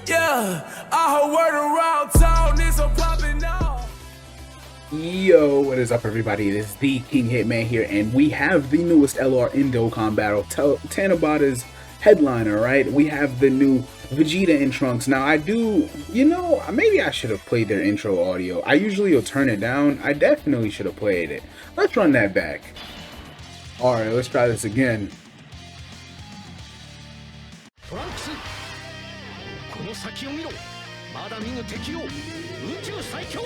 Yeah, I heard word around town, it's a poppin' off. Yo, what is up everybody? It is the King Hitman here, and we have the newest LR in Dokkan Battle, Tanabata's headliner, right? We have the new Vegeta in Trunks. Now maybe I should have played their intro audio. I usually will turn it down. I definitely should have played it. Let's run that back. Alright, let's try this again. トランクスこの先を見ろまだ見ぬ敵を宇宙最強お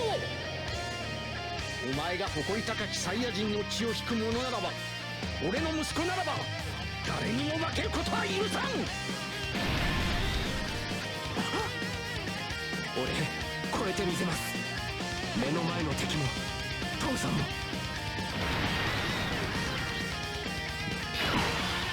前が誇り高きサイヤ人の血を引く者ならば俺の息子ならば誰にも負けることは許さん俺超えてみせます目の前の敵も父さんも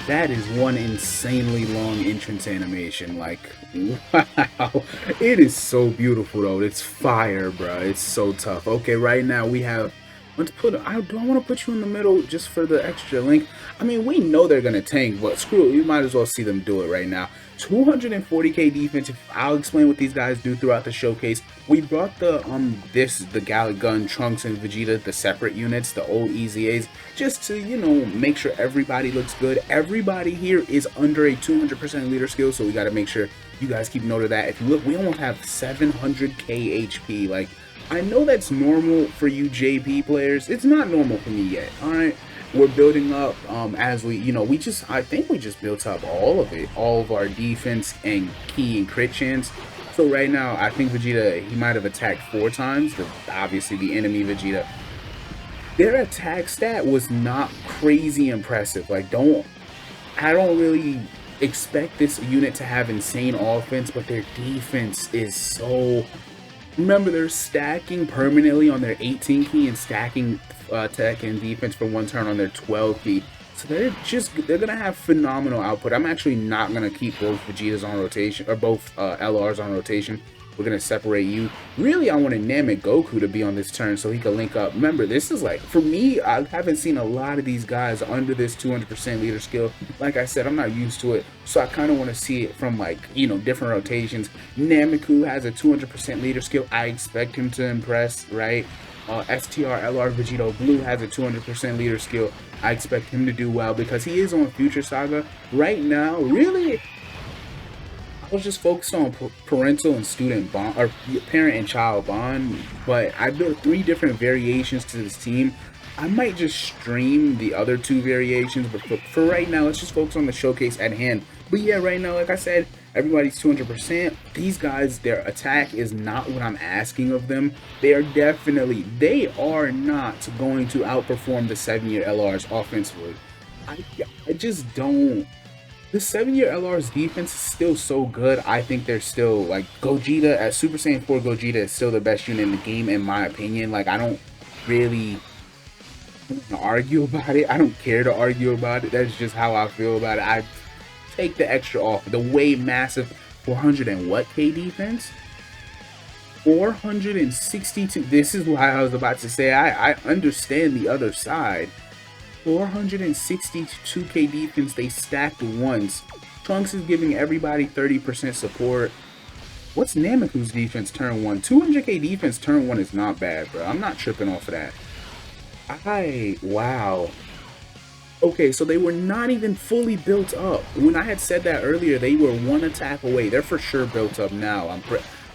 That is one insanely long entrance animation. Like, wow. It is so beautiful, though. It's fire, bro. It's so tough. Okay, right now we have... do I want to put you in the middle just for the extra link? I mean, we know they're going to tank, but screw it. You might as well see them do it right now. 240k defense. I'll explain what these guys do throughout the showcase. We brought the Galick gun, Trunks, and Vegeta, the separate units, the old EZAs, just to, you know, make sure everybody looks good. Everybody here is under a 200% leader skill, so we got to make sure you guys keep note of that. If you look, we almost have 700k HP. Like, I know that's normal for you JP players. It's not normal for me yet. All right, we're building up as we, I think we just built up all of it, all of our defense and key and crit chance. So right now, I think Vegeta, he might have attacked 4 times. Obviously, the enemy Vegeta. Their attack stat was not crazy impressive. Like, I don't really expect this unit to have insane offense, but their defense is so... Remember, they're stacking permanently on their 18 key and stacking attack and defense for 1 turn on their 12 key. So they're gonna have phenomenal output. I'm actually not gonna keep both Vegetas on rotation, or both LRs on rotation. We're gonna separate you. Really, I wanted Namek Goku to be on this turn so he could link up. Remember, this is like, for me, I haven't seen a lot of these guys under this 200% leader skill. Like I said, I'm not used to it, so I kind of want to see it from, like, different rotations. Nameku has a 200% leader skill. I expect him to impress, right? STR LR Vegeta Blue has a 200% leader skill. I expect him to do well because he is on Future Saga. Right now, really, I was just focused on parental and student bond, or parent and child bond, but I built 3 different variations to this team. I might just stream the other 2 variations, but for right now, let's just focus on the showcase at hand. But yeah, right now, like I said, everybody's 200%. These guys, their attack is not what I'm asking of them. They are not going to outperform the 7-year LRs offensively. I just don't. The 7-year LR's defense is still so good. I think they're still, like, Gogeta, at Super Saiyan 4 Gogeta is still the best unit in the game, in my opinion. Like, I don't really argue about it. I don't care to argue about it. That's just how I feel about it. I take the extra off. The way massive 400 and what K defense? 462. This is why I was about to say I understand the other side. 462k defense, they stacked once. Trunks is giving everybody 30% support. What's Nameku's defense turn 1? 200k defense turn 1 is not bad, bro. I'm not tripping off of that. Wow. Okay, so they were not even fully built up. When I had said that earlier, they were 1 attack away. They're for sure built up now.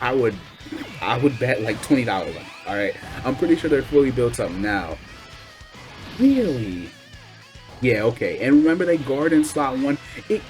I would bet like $20 on it. All right, I'm pretty sure they're fully built up now. Really? Yeah, okay. And remember, they guard in slot 1. It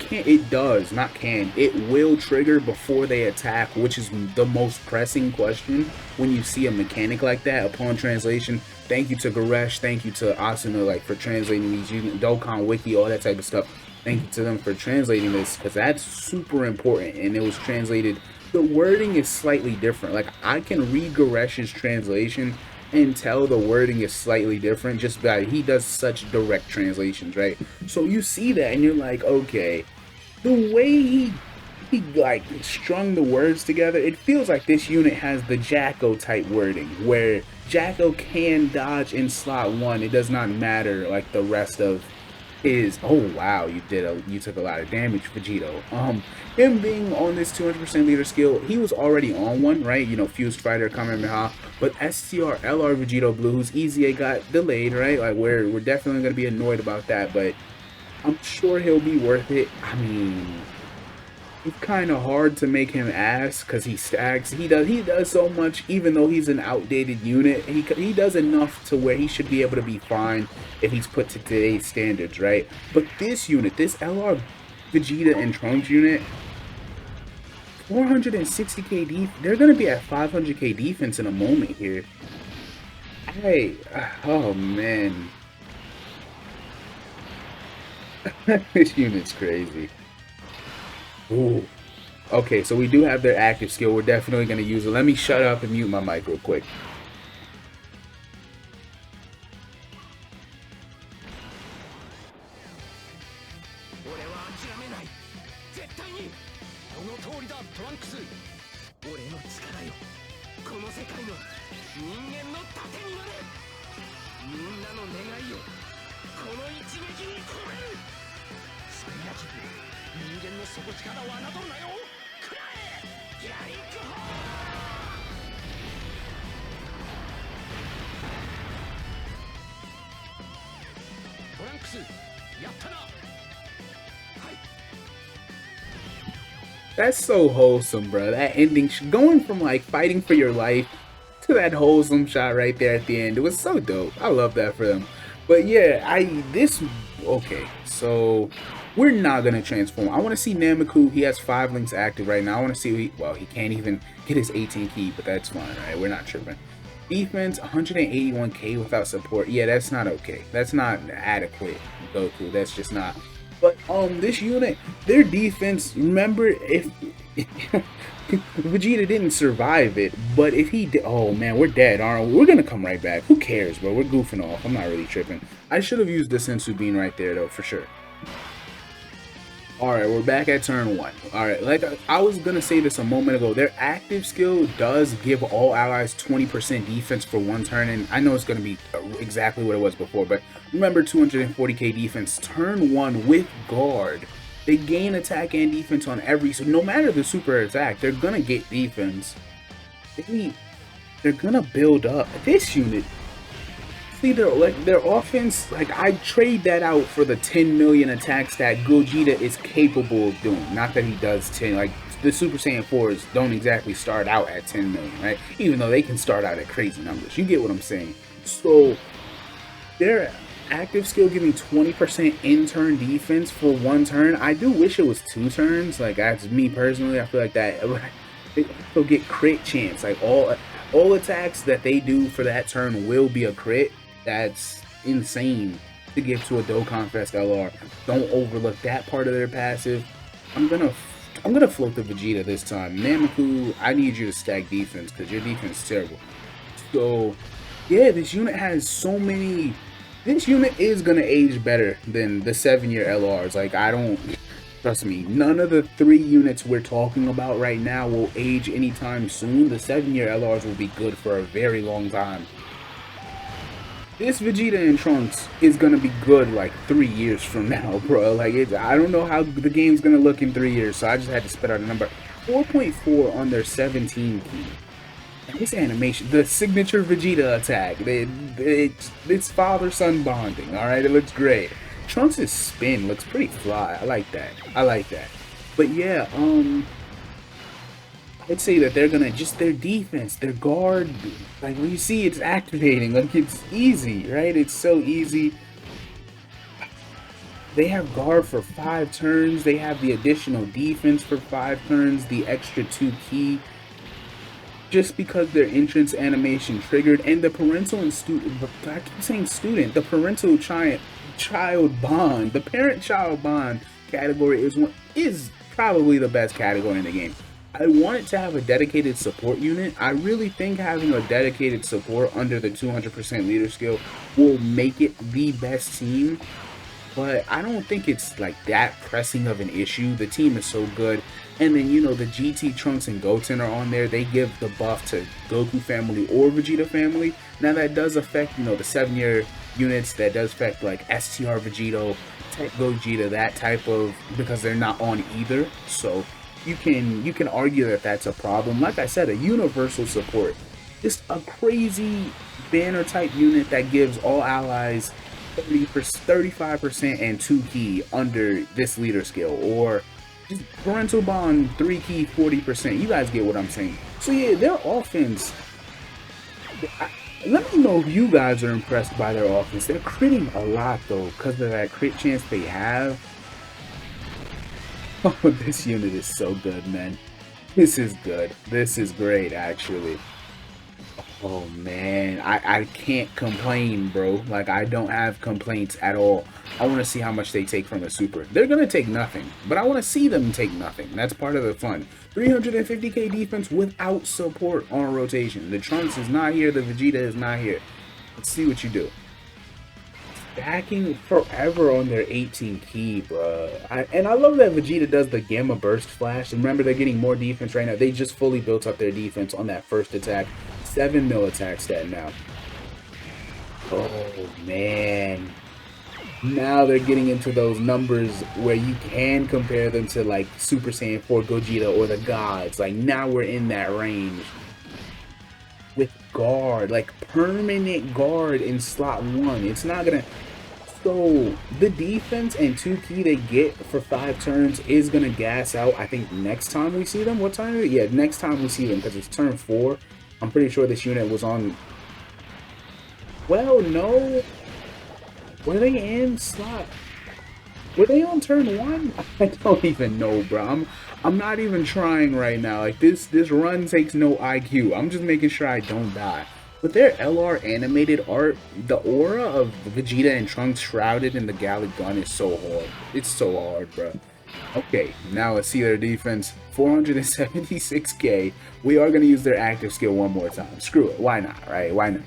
will trigger before they attack, which is the most pressing question when you see a mechanic like that upon translation. Thank you to Garesh, thank you to Asuna, like, for translating these units, Dokkan Wiki, all that type of stuff. Thank you to them for translating this, because that's super important, and it was translated. The wording is slightly different. Like, I can read Garesh's translation and tell the wording is slightly different just by he does such direct translations, right? So you see that and you're like, okay, the way he like strung the words together, it feels like this unit has the Jacko type wording where Jacko can dodge in slot 1. It does not matter like the rest of is, oh wow, you took a lot of damage, Vegito. Him being on this 200% leader skill, he was already on one, right? You know, Fused Fighter, Kamehameha, but STR LR Vegito Blue, whose EZA got delayed, right? Like we're definitely gonna be annoyed about that, but I'm sure he'll be worth it. I mean, it's kind of hard to make him ass because he stacks. He does so much, even though he's an outdated unit. He does enough to where he should be able to be fine if he's put to today's standards, right? But this unit, this LR Vegeta and Trunks unit, 460k def. They're gonna be at 500k defense in a moment here. Hey, oh man, this unit's crazy. Ooh. Okay, so we do have their active skill. We're definitely going to use it. Let me shut up and mute my mic real quick. That's so wholesome, bro. That ending, going from like fighting for your life to that wholesome shot right there at the end, it was so dope. I love that for them. But yeah, okay, so we're not gonna transform. I want to see Nameku. He has 5 links active right now. I want to see, he can't even get his 18 key, but that's fine, right? We're not tripping. Defense 181k without support. Yeah, that's not okay. That's not adequate, Goku. That's just not. But this unit, their defense, remember, if Vegeta didn't survive it, but if he did, oh man, we're dead, aren't we? We're gonna come right back. Who cares, bro? We're goofing off. I'm not really tripping. I should have used the Sensu Bean right there, though, for sure. Alright, we're back at turn 1. Alright, like I was gonna say this a moment ago, their active skill does give all allies 20% defense for 1 turn, and I know it's gonna be exactly what it was before, but remember 240k defense, turn 1 with guard. They gain attack and defense on every, so no matter the super attack, they're gonna get defense. They're gonna build up. This unit, see, their offense, like, I trade that out for the 10 million attacks that Gogeta is capable of doing. Not that he does 10, like, the Super Saiyan 4s don't exactly start out at 10 million, right? Even though they can start out at crazy numbers. You get what I'm saying? So, their active skill giving 20% in-turn defense for 1 turn. I do wish it was 2 turns. Like, that's me personally. I feel like that they'll get crit chance. Like, all attacks that they do for that turn will be a crit. That's insane to give to a Dokkan Fest LR. Don't overlook that part of their passive. I'm gonna float the Vegeta this time. Nameku, I need you to stack defense because your defense is terrible. So yeah, this unit has so many. This unit is gonna age better than the 7-year LRs. Like, I don't, trust me, none of the 3 units we're talking about right now will age anytime soon. The 7-year LRs will be good for a very long time. This Vegeta and Trunks is gonna be good like 3 years from now, bro. Like, I don't know how the game's gonna look in 3 years, so I just had to spit out a number. 4.4 on their 17 key. And this animation, the signature Vegeta attack, it's father-son bonding. All right, it looks great. Trunks' spin looks pretty fly. I like that. I like that. But yeah, I'd say that they're gonna their defense, their guard, like when you see it's activating, like it's easy, right? It's so easy. They have guard for 5 turns. They have the additional defense for 5 turns, the extra 2 key. Just because their entrance animation triggered, and the parental and student, I keep saying student, the parental child bond, the parent-child bond category is probably the best category in the game. I want it to have a dedicated support unit. I really think having a dedicated support under the 200% leader skill will make it the best team. But I don't think it's like that pressing of an issue. The team is so good. And then, you know, the GT, Trunks, and Goten are on there. They give the buff to Goku family or Vegeta family. Now that does affect, you know, the 7-year units that does affect like STR Vegeta, Tech Gogeta, that type of, because they're not on either. So you can argue that that's a problem. Like I said, a universal support, just a crazy banner type unit that gives all allies 35% and 2 key under this leader skill, or just parental bond 3 key 40%. You guys get what I'm saying. So yeah, their offense, let me know if you guys are impressed by their offense. They're critting a lot though, because of that crit chance they have. Oh, this unit is so good, man. This is good. This is great, actually. Oh man, I can't complain, bro. Like, I don't have complaints at all. I want to see how much they take from a super. They're gonna take nothing, but I want to see them take nothing. That's part of the fun. 350k defense without support on rotation. The Trunks is not here, the Vegeta is not here. Let's see what you do. Stacking forever on their 18 key, bro. And I love that Vegeta does the Gamma Burst Flash. Remember, they're getting more defense right now. They just fully built up their defense on that first attack. 7 mil attack stat now. Oh, man. Now they're getting into those numbers where you can compare them to, like, Super Saiyan 4 Gogeta or the gods. Like, now we're in that range. With guard, like permanent guard in slot 1. It's not gonna, so the defense and 2 key they get for 5 turns is gonna gas out, I think, next time we see them. What time is it? Yeah, next time we see them, because it's turn 4. I'm pretty sure this unit was on, well, no, were they in slot, were they on turn 1? I don't even know, bro. I'm not even trying right now. Like, this run takes no IQ. I'm just making sure I don't die. With their LR animated art, the aura of Vegeta and Trunks shrouded in the Galick gun is so hard. It's so hard, bro. Okay, now let's see their defense. 476k. We are going to use their active skill one more time. Screw it. Why not, right? Why not?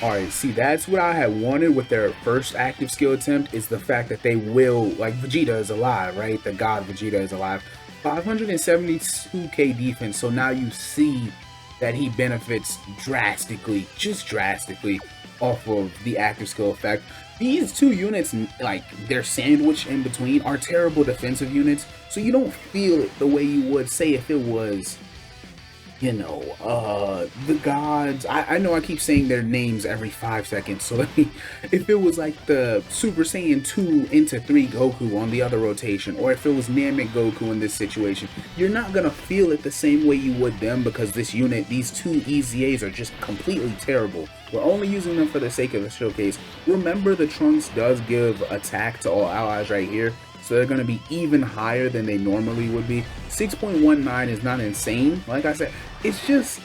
Alright, see, that's what I had wanted with their first active skill attempt, is the fact that they will, like, Vegeta is alive, right? The god Vegeta is alive. 572k defense, so now you see that he benefits drastically, just drastically, off of the active skill effect. These two units, like, they're sandwiched in between, are terrible defensive units, so you don't feel it the way you would, say, if it was, you know, the gods. I know I keep saying their names every 5 seconds, so let me, if it was like the Super Saiyan 2 into 3 Goku on the other rotation, or if it was Namek Goku in this situation, you're not gonna feel it the same way you would them, because this unit, these two EZAs are just completely terrible. We're only using them for the sake of the showcase. Remember, the Trunks does give attack to all allies right here, so they're going to be even higher than they normally would be. 6.19 is not insane. Like I said, it's just,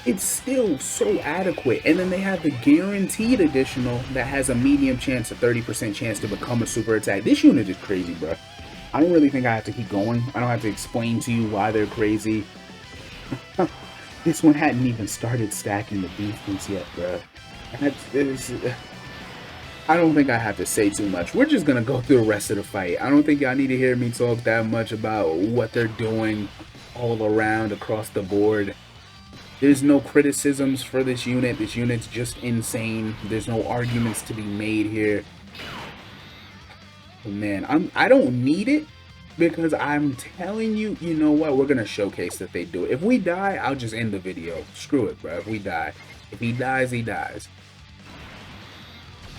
it's still so adequate. And then they have the guaranteed additional that has a medium chance, a 30% chance to become a super attack. This unit is crazy, bro. I don't really think I have to keep going. I don't have to explain to you why they're crazy. This one hadn't even started stacking the defense yet, bro. I don't think I have to say too much. We're just going to go through the rest of the fight. I don't think y'all need to hear me talk that much about what they're doing all around, across the board. There's no criticisms for this unit. This unit's just insane. There's no arguments to be made here. Oh, man, I don't need it, because I'm telling you, you know what? We're going to showcase that they do it. If we die, I'll just end the video. Screw it, bro. If we die. If he dies, he dies.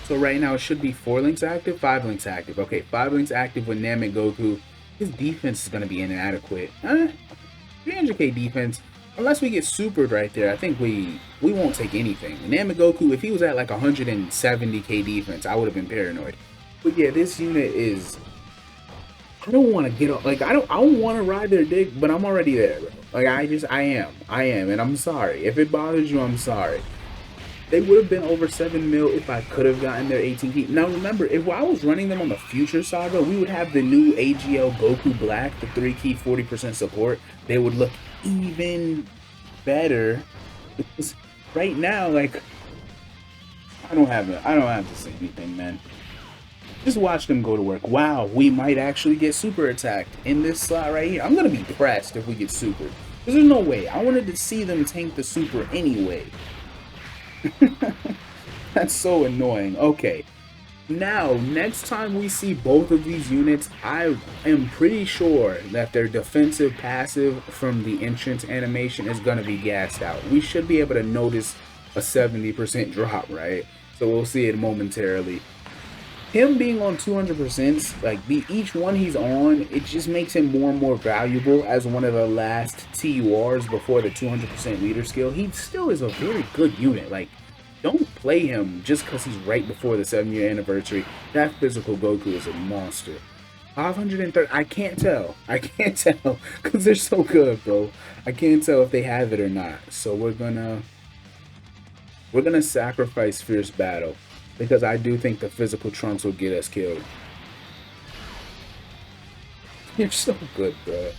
So right now it should be 4 links active, 5 links active. Okay, 5 links active with Namek Goku. His defense is going to be inadequate. 300k defense. Unless we get supered right there, I think we won't take anything. Namek Goku, if he was at like 170k defense, I would have been paranoid. But yeah, this unit is I don't want to get up. Like, I don't want to ride their dick, but I'm already there, bro. Like, I am, and I'm sorry. If it bothers you, I'm sorry. They would have been over 7 mil if I could have gotten their 18 key. Now, remember, if I was running them on the Future Saga, we would have the new AGL Goku Black, the 3 key, 40% support. They would look even better. Because right now, like, I don't have to say anything, man. Just watch them go to work. Wow, we might actually get super attacked in this slot right here. I'm gonna be pressed if we get super. Because there's no way. I wanted to see them tank the super anyway. That's so annoying. Okay. Now, next time we see both of these units, I am pretty sure that their defensive passive from the entrance animation is going to be gassed out. We should be able to notice a 70% drop, right? So we'll see it momentarily. Him being on 200%, like each one he's on, it just makes him more and more valuable as one of the last TURs before the 200% leader skill. He still is a very good unit. Like, don't play him just because he's right before the 7-year anniversary. That physical Goku is a monster. 530, I can't tell. I can't tell because they're so good, bro. I can't tell if they have it or not. So we're gonna sacrifice Fierce Battle. Because I do think the physical Trunks will get us killed. You're so good, bro.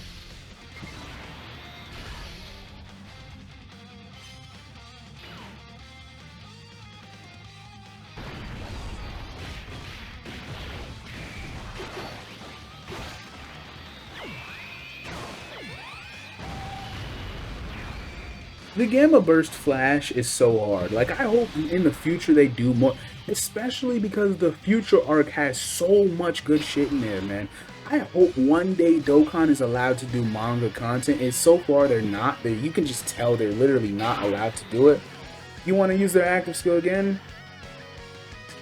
The Gamma Burst Flash is so hard. Like, I hope in the future they do more. Especially because the Future arc has so much good shit in there, man. I hope one day Dokkan is allowed to do manga content. And so far they're not. You can just tell they're literally not allowed to do it. You want to use their active skill again?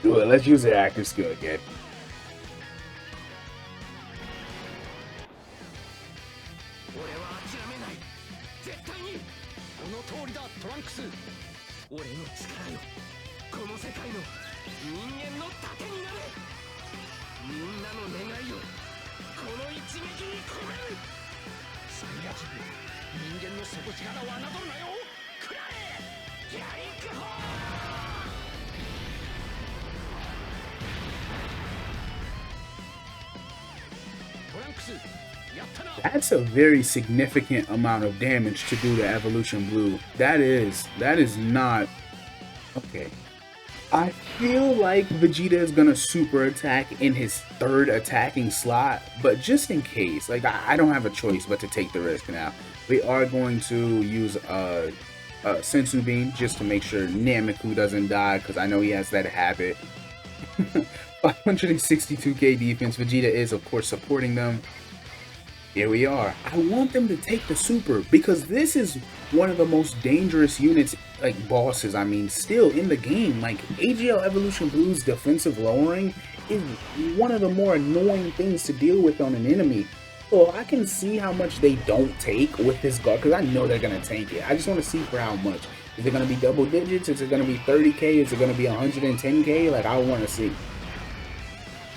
Do it. Let's use their active skill again. That's a very significant amount of damage to do to Evolution Blue. That is not okay. I feel like Vegeta is gonna super attack in his third attacking slot, but just in case, like I don't have a choice but to take the risk now. We are going to use a Sensu Bean just to make sure Nameku doesn't die, because I know he has that habit. 562k defense. Vegeta is of course supporting them. Here we are. I want them to take the super because this is one of the most dangerous units, like bosses, I mean, still in the game. Like, AGL Evolution Blue's defensive lowering is one of the more annoying things to deal with on an enemy. So I can see how much they don't take with this guard, because I know they're going to tank it. I just want to see for how much. Is it going to be double digits? Is it going to be 30k? Is it going to be 110k? Like, I want to see.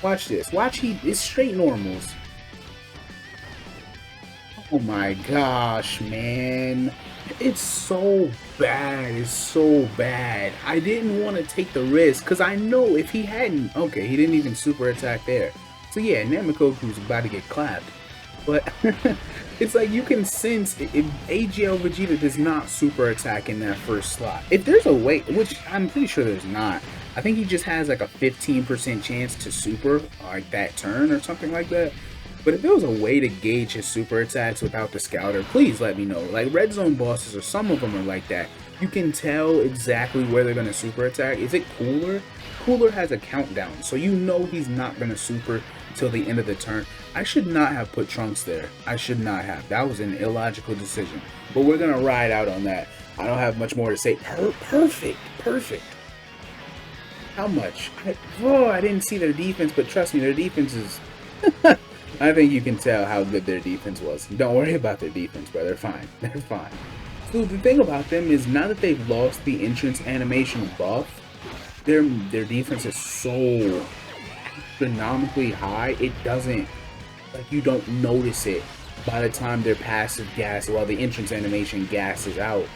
Watch this. Watch, it's straight normals. Oh my gosh, man. It's so bad. It's so bad. I didn't want to take the risk because I know if he hadn't... Okay, he didn't even super attack there. So yeah, Namekoku's about to get clapped. But it's like you can sense if AGL Vegeta does not super attack in that first slot. If there's a way, which I'm pretty sure there's not. I think he just has like a 15% chance to super like that turn or something like that. But if there was a way to gauge his super attacks without the scouter, please let me know. Like, red zone bosses, or some of them are like that. You can tell exactly where they're going to super attack. Is it Cooler? Cooler has a countdown, so you know he's not going to super till the end of the turn. I should not have put Trunks there. I should not have. That was an illogical decision. But we're going to ride out on that. I don't have much more to say. Perfect. Perfect. How much? I didn't see their defense, but trust me, their defense is... I think you can tell how good their defense was. Don't worry about their defense, bro. They're fine. They're fine. So the thing about them is now that they've lost the entrance animation buff, their defense is so astronomically high. It doesn't like you don't notice it by the time their passive gas, while the entrance animation gasses out.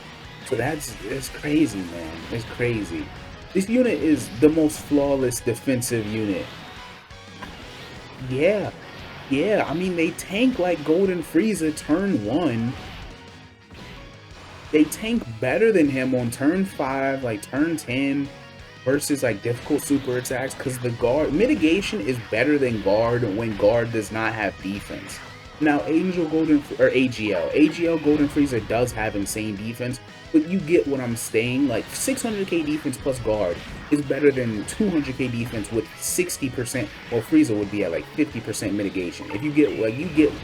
So it's crazy, man. It's crazy. This unit is the most flawless defensive unit. Yeah. Yeah, I mean, they tank like Golden Frieza turn 1. They tank better than him on turn 5, like turn 10, versus like difficult super attacks, because the guard mitigation is better than guard when guard does not have defense. Now, AGL Golden Frieza does have insane defense, but you get what I'm saying. Like 600k defense plus guard is better than 200k defense with 60%. Well, Frieza would be at like 50% mitigation. If you get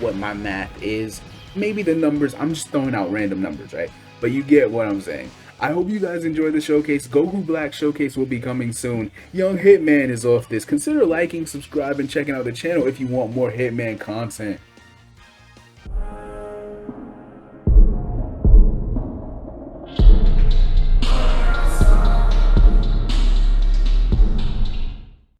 what my math is. Maybe the numbers, I'm just throwing out random numbers, right? But you get what I'm saying. I hope you guys enjoyed the showcase. Goku Black showcase will be coming soon. Young Hitman is off this. Consider liking, subscribing, checking out the channel if you want more Hitman content.